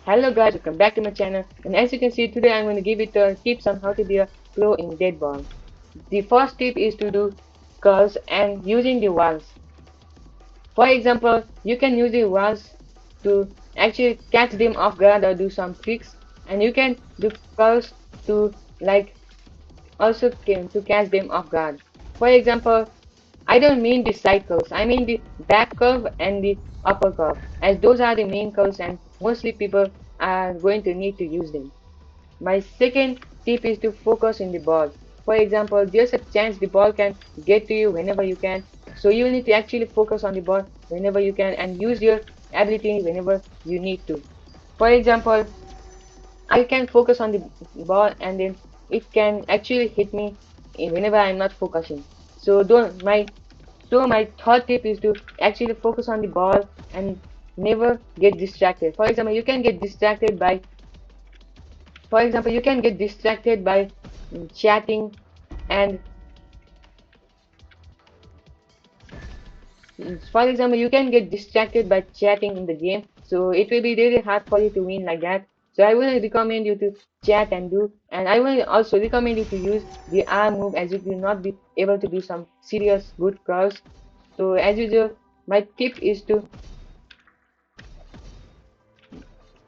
Hello guys, welcome back to my channel, and as you can see today I'm going to give you the tips on how to be a pro in dead ball. The first tip is to do curls and using the walls. For example, you can use the walls to actually catch them off guard or do some tricks, and you can do curls to also to catch them off guard. For example, I don't mean the side curves, I mean the back curve and the upper curve, as those are the main curves and mostly people are going to need to use them. My second tip is to focus in the ball. For example, there's a chance the ball can get to you whenever you can, so you need to actually focus on the ball whenever you can and use your ability whenever you need to. For example, I can focus on the ball and then it can actually hit me whenever I'm not focusing. So don't my so my third tip is to actually focus on the ball and never get distracted. For example, you can get distracted by chatting and for example you can get distracted by chatting in the game, so it will be really hard for you to win like that. So I will recommend you to chat and I will also recommend you to use the R move, as you will not be able to do some serious good curls. So as usual, my tip is to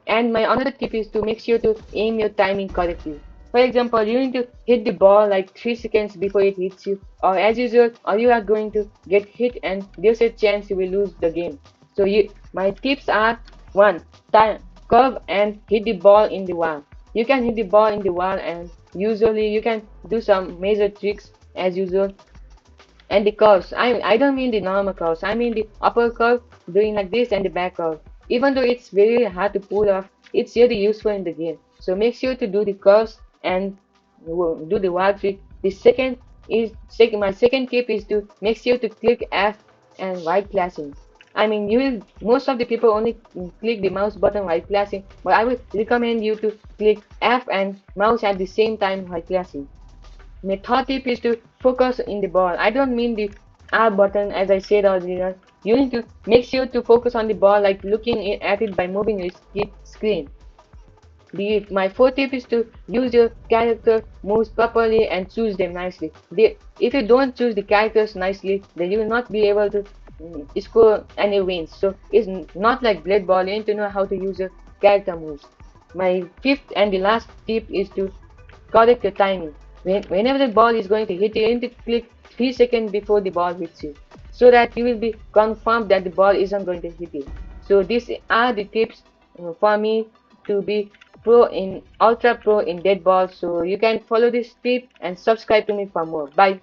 and my another tip is to make sure to aim your timing correctly. For example, you need to hit the ball like 3 seconds before it hits you, or as usual, or you are going to get hit and there's a chance you will lose the game. So my tips are: 1. Time, curve and hit the ball in the wall. You can hit the ball in the wall and usually you can do some major tricks as usual. And the curves, I don't mean the normal curves, I mean the upper curve doing like this and the back curve. Even though it's very hard to pull off, it's really useful in the game. So make sure to do the curves and do the wild trick. My second tip is to make sure to click F and right classing. I mean, most of the people only click the mouse button while classing, but I would recommend you to click F and mouse at the same time while classing. My third tip is to focus in the ball. I don't mean the R button, as I said earlier. You need to make sure to focus on the ball, like looking at it by moving your screen. My fourth tip is to use your character moves properly and choose them nicely. If you don't choose the characters nicely, then you will not be able to score any wins. So it's not like Blade Ball. You need to know how to use your character moves. My fifth and the last tip is to correct your timing. Whenever the ball is going to hit you, you need to click 3 seconds before the ball hits you, so that you will be confirmed that the ball isn't going to hit you. So these are the tips for me to be ultra pro in dead ball. So you can follow this tip and subscribe to me for more. Bye.